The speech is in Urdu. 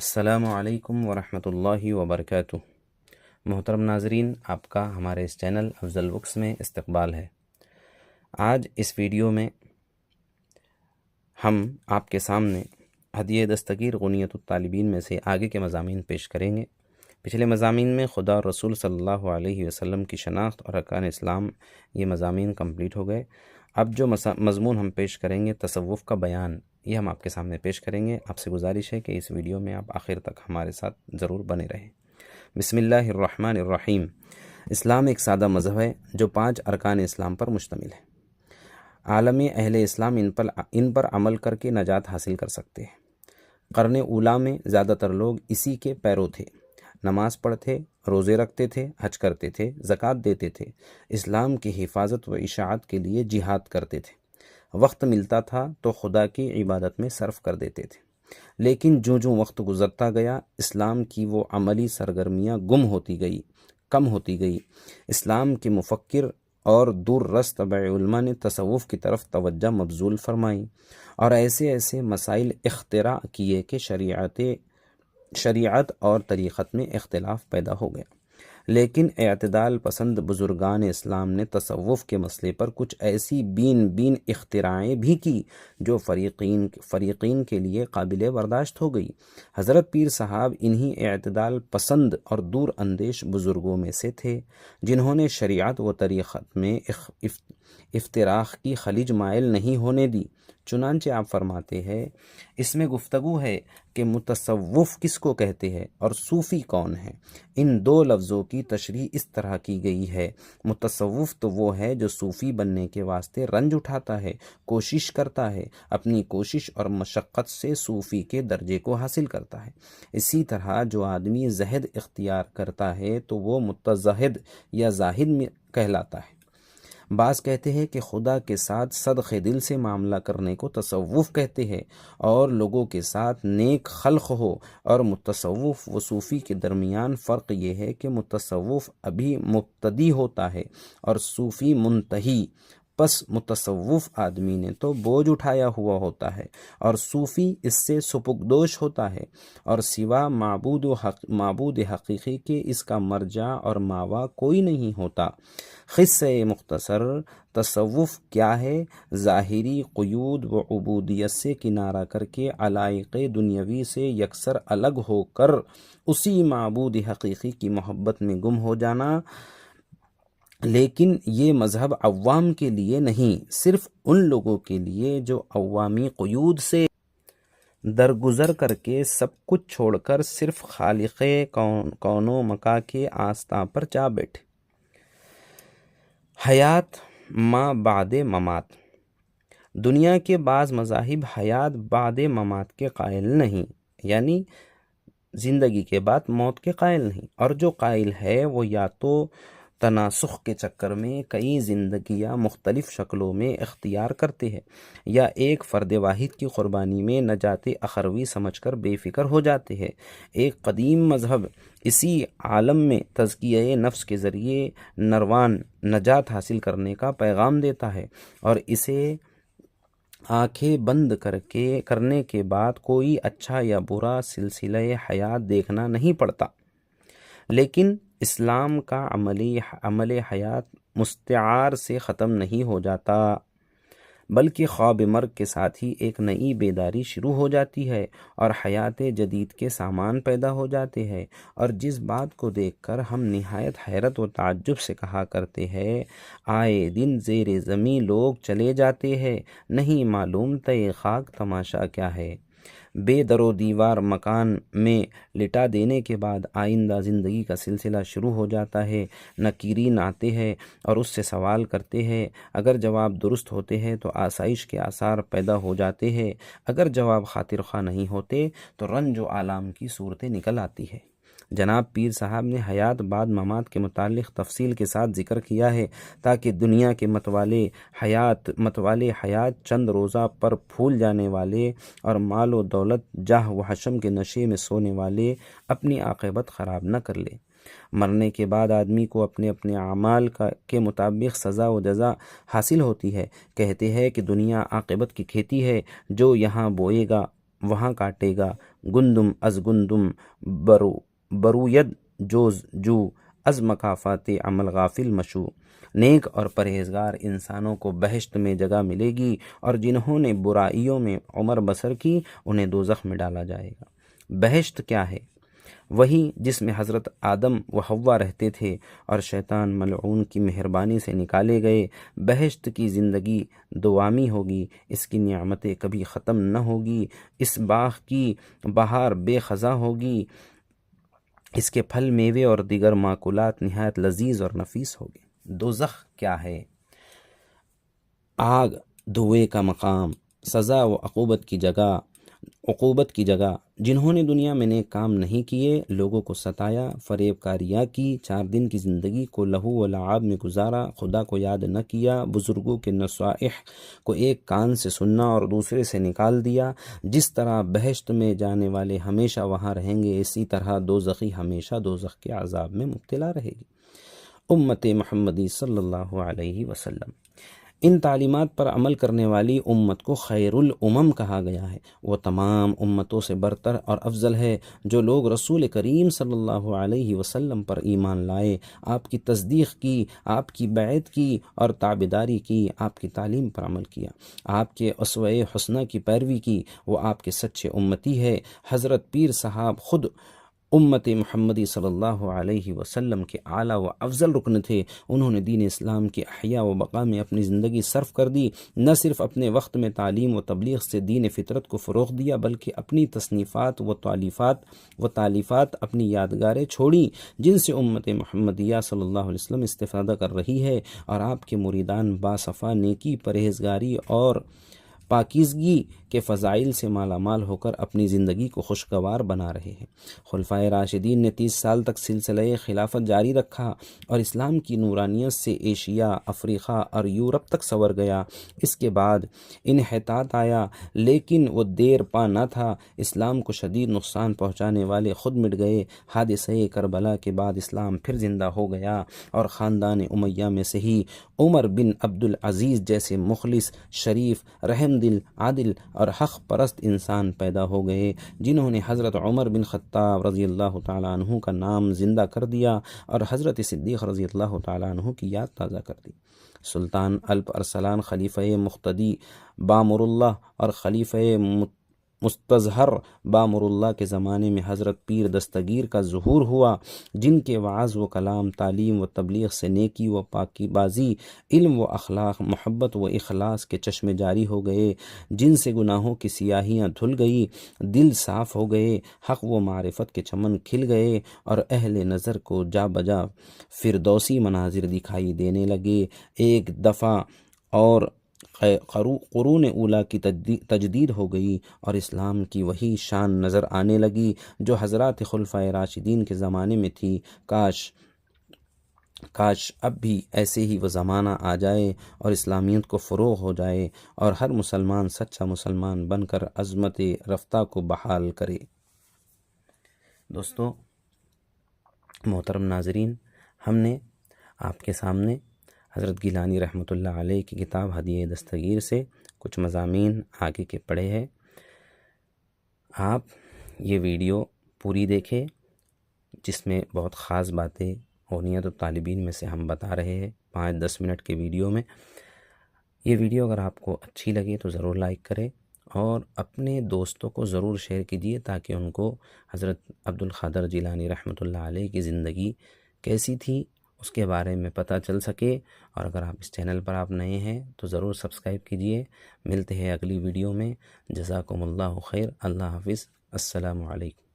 السلام علیکم ورحمۃ اللہ وبرکاتہ۔ محترم ناظرین، آپ کا ہمارے اس چینل افضل بکس میں استقبال ہے۔ آج اس ویڈیو میں ہم آپ کے سامنے ہدیہ دستگیر غنیت الطالبین میں سے آگے کے مضامین پیش کریں گے۔ پچھلے مضامین میں خدا اور رسول صلی اللہ علیہ وسلم کی شناخت اور ارکان اسلام، یہ مضامین کمپلیٹ ہو گئے۔ اب جو مضمون ہم پیش کریں گے، تصوف کا بیان، یہ ہم آپ کے سامنے پیش کریں گے۔ آپ سے گزارش ہے کہ اس ویڈیو میں آپ آخر تک ہمارے ساتھ ضرور بنے رہیں۔ بسم اللہ الرحمن الرحیم۔ اسلام ایک سادہ مذہب ہے جو 5 ارکان اسلام پر مشتمل ہے۔ عالم اہل اسلام ان پر عمل کر کے نجات حاصل کر سکتے ہیں۔ قرن اولیٰ میں زیادہ تر لوگ اسی کے پیرو تھے۔ نماز پڑھتے، روزے رکھتے تھے، حج کرتے تھے، زکوٰۃ دیتے تھے، اسلام کی حفاظت و اشاعت کے لیے جہاد کرتے تھے۔ وقت ملتا تھا تو خدا کی عبادت میں صرف کر دیتے تھے۔ لیکن جوں وقت گزرتا گیا، اسلام کی وہ عملی سرگرمیاں کم ہوتی گئی۔ اسلام کے مفکر اور دور رس طبع علماء نے تصوف کی طرف توجہ مبذول فرمائی اور ایسے مسائل اختراع کیے کہ شریعت اور طریقت میں اختلاف پیدا ہو گیا۔ لیکن اعتدال پسند بزرگان اسلام نے تصوف کے مسئلے پر کچھ ایسی بین اختراعیں بھی کی جو فریقین کے لیے قابل برداشت ہو گئی۔ حضرت پیر صاحب انہی اعتدال پسند اور دور اندیش بزرگوں میں سے تھے جنہوں نے شریعت و طریقت میں افتراق کی خلیج مائل نہیں ہونے دی۔ چنانچہ آپ فرماتے ہیں، اس میں گفتگو ہے کہ متصوف کس کو کہتے ہیں اور صوفی کون ہے۔ ان 2 لفظوں کی تشریح اس طرح کی گئی ہے: متصوف تو وہ ہے جو صوفی بننے کے واسطے رنج اٹھاتا ہے، کوشش کرتا ہے، اپنی کوشش اور مشقت سے صوفی کے درجے کو حاصل کرتا ہے۔ اسی طرح جو آدمی زہد اختیار کرتا ہے تو وہ متزہد یا زاہد کہلاتا ہے۔ بعض کہتے ہیں کہ خدا کے ساتھ صدق دل سے معاملہ کرنے کو تصوف کہتے ہیں اور لوگوں کے ساتھ نیک خلق ہو، اور متصوف و صوفی کے درمیان فرق یہ ہے کہ متصوف ابھی مبتدی ہوتا ہے اور صوفی منتہی۔ پس متصوف آدمی نے تو بوجھ اٹھایا ہوا ہوتا ہے اور صوفی اس سے سبکدوش ہوتا ہے، اور سوا معبود حقیقی کے اس کا مرجع اور ماوا کوئی نہیں ہوتا۔ قصہ مختصر تصوف کیا ہے؟ ظاہری قیود و عبودیت سے کنارہ کر کے علائق دنیاوی سے یکسر الگ ہو کر اسی معبود حقیقی کی محبت میں گم ہو جانا۔ لیکن یہ مذہب عوام کے لیے نہیں، صرف ان لوگوں کے لیے جو عوامی قیود سے درگزر کر کے سب کچھ چھوڑ کر صرف خالق کون و مکاں کے آستاں پر جا بیٹھے۔ حیات ما بعد ممات۔ دنیا کے بعض مذاہب حیات بعد ممات کے قائل نہیں، یعنی زندگی کے بعد موت کے قائل نہیں، اور جو قائل ہے وہ یا تو تناسخ کے چکر میں کئی زندگیاں مختلف شکلوں میں اختیار کرتے ہیں، یا ایک فرد واحد کی قربانی میں نجات اخروی سمجھ کر بے فکر ہو جاتے ہیں۔ ایک قدیم مذہب اسی عالم میں تزکیہ نفس کے ذریعے نجات حاصل کرنے کا پیغام دیتا ہے، اور اسے آنکھیں بند کرنے کے بعد کوئی اچھا یا برا سلسلہ حیات دیکھنا نہیں پڑتا۔ لیکن اسلام کا عمل حیات مستعار سے ختم نہیں ہو جاتا، بلکہ خواب مرگ کے ساتھ ہی ایک نئی بیداری شروع ہو جاتی ہے اور حیات جدید کے سامان پیدا ہو جاتے ہیں، اور جس بات کو دیکھ کر ہم نہایت حیرت و تعجب سے کہا کرتے ہیں، آئے دن زیر زمیں لوگ چلے جاتے ہیں، نہیں معلوم تئے خاک تماشا کیا ہے۔ بے در و دیوار مکان میں لٹا دینے کے بعد آئندہ زندگی کا سلسلہ شروع ہو جاتا ہے۔ نکیرین آتے ہیں اور اس سے سوال کرتے ہیں، اگر جواب درست ہوتے ہیں تو آسائش کے آثار پیدا ہو جاتے ہیں، اگر جواب خاطر خواہ نہیں ہوتے تو رنج و آلام کی صورتیں نکل آتی ہے۔ جناب پیر صاحب نے حیات بعد ممات کے متعلق تفصیل کے ساتھ ذکر کیا ہے تاکہ دنیا کے متوالے حیات چند روزہ پر پھول جانے والے اور مال و دولت جاہ و حشم کے نشے میں سونے والے اپنی عاقبت خراب نہ کر لے۔ مرنے کے بعد آدمی کو اپنے اعمال کے مطابق سزا و جزا حاصل ہوتی ہے۔ کہتے ہیں کہ دنیا عاقبت کی کھیتی ہے، جو یہاں بوئے گا وہاں کاٹے گا، گندم از گندم بروید جوز جو از مکافات عمل غافل مشو۔ نیک اور پرہیزگار انسانوں کو بہشت میں جگہ ملے گی، اور جنہوں نے برائیوں میں عمر بسر کی انہیں دوزخ میں ڈالا جائے گا۔ بہشت کیا ہے؟ وہی جس میں حضرت آدم و حوا رہتے تھے اور شیطان ملعون کی مہربانی سے نکالے گئے۔ بہشت کی زندگی دوامی ہوگی، اس کی نعمتیں کبھی ختم نہ ہوگی، اس باغ کی بہار بے خزاں ہوگی، اس کے پھل میوے اور دیگر ماکولات نہایت لذیذ اور نفیس ہوگے۔ دوزخ کیا ہے؟ آگ، دھوئے کا مقام، سزا و عقوبت کی جگہ۔ جنہوں نے دنیا میں نیک کام نہیں کیے، لوگوں کو ستایا، فریب کاریاں کی، 4 دن کی زندگی کو لہو و لعاب میں گزارا، خدا کو یاد نہ کیا، بزرگوں کے نصائح کو ایک کان سے سننا اور دوسرے سے نکال دیا۔ جس طرح بہشت میں جانے والے ہمیشہ وہاں رہیں گے، اسی طرح دوزخی ہمیشہ دوزخ کے عذاب میں مبتلا رہے گی۔ امت محمدی صلی اللہ علیہ وسلم، ان تعلیمات پر عمل کرنے والی امت کو خیر الامم کہا گیا ہے۔ وہ تمام امتوں سے برتر اور افضل ہے۔ جو لوگ رسول کریم صلی اللہ علیہ وسلم پر ایمان لائے، آپ کی تصدیق کی، آپ کی بیعت کی اور تابعداری کی، آپ کی تعلیم پر عمل کیا، آپ کے اسوہ حسنہ کی پیروی کی، وہ آپ کے سچے امتی ہے۔ حضرت پیر صاحب خود امت محمدی صلی اللہ علیہ وسلم کے اعلیٰ و افضل رکن تھے۔ انہوں نے دین اسلام کی احیاء و بقا میں اپنی زندگی صرف کر دی۔ نہ صرف اپنے وقت میں تعلیم و تبلیغ سے دین فطرت کو فروغ دیا، بلکہ اپنی تصنیفات و تالیفات، اپنی یادگاریں چھوڑیں، جن سے امت محمدیہ صلی اللہ علیہ وسلم استفادہ کر رہی ہے، اور آپ کے مریدان باصفا نیکی، پرہیزگاری اور پاکیزگی کے فضائل سے مالا مال ہو کر اپنی زندگی کو خوشگوار بنا رہے ہیں۔ خلفائے راشدین نے 30 سال تک سلسلہ خلافت جاری رکھا، اور اسلام کی نورانیت سے ایشیا، افریقہ اور یورپ تک سنور گیا۔ اس کے بعد انحطاط آیا، لیکن وہ دیر پا نہ تھا۔ اسلام کو شدید نقصان پہنچانے والے خود مٹ گئے۔ حادثہ کربلا کے بعد اسلام پھر زندہ ہو گیا، اور خاندان امیہ میں سے ہی عمر بن عبد العزیز جیسے مخلص، شریف، رحم دل، عادل اور حق پرست انسان پیدا ہو گئے، جنہوں نے حضرت عمر بن خطاب رضی اللہ تعالیٰ عنہ کا نام زندہ کر دیا، اور حضرت صدیق رضی اللہ تعالیٰ عنہ کی یاد تازہ کر دی۔ سلطان الپ ارسلان، خلیفہ مقتدی بامر اللہ اور خلیفہ مستظہر بامر اللہ کے زمانے میں حضرت پیر دستگیر کا ظہور ہوا، جن کے وعظ و کلام، تعلیم و تبلیغ سے نیکی و پاکی بازی، علم و اخلاق، محبت و اخلاص کے چشمے جاری ہو گئے، جن سے گناہوں کی سیاہیاں دھل گئی، دل صاف ہو گئے، حق و معرفت کے چمن کھل گئے، اور اہل نظر کو جا بجا فردوسی مناظر دکھائی دینے لگے۔ ایک دفعہ اور قرون اولیٰ کی تجدید ہو گئی، اور اسلام کی وہی شان نظر آنے لگی جو حضرات خلفائے راشدین کے زمانے میں تھی۔ کاش اب بھی ایسے ہی وہ زمانہ آ جائے، اور اسلامیت کو فروغ ہو جائے، اور ہر مسلمان سچا مسلمان بن کر عظمت رفتہ کو بحال کرے۔ دوستو محترم ناظرین، ہم نے آپ کے سامنے حضرت گیلانی رحمۃ اللہ علیہ کی کتاب ہدیہ دستگیر سے کچھ مضامین آگے کے پڑھے ہیں۔ آپ یہ ویڈیو پوری دیکھیں، جس میں بہت خاص باتیں ہونی ہیں، تو طالبین میں سے ہم بتا رہے ہیں 5-10 منٹ کے ویڈیو میں۔ یہ ویڈیو اگر آپ کو اچھی لگے تو ضرور لائک کریں، اور اپنے دوستوں کو ضرور شیئر کیجیے، تاکہ ان کو حضرت عبد القادر جیلانی رحمۃ اللہ علیہ کی زندگی کیسی تھی اس کے بارے میں پتہ چل سکے۔ اور اگر آپ اس چینل پر آپ نئے ہیں تو ضرور سبسکرائب کیجیے۔ ملتے ہیں اگلی ویڈیو میں۔ جزاکم اللہ خیر۔ اللہ حافظ۔ السلام علیکم۔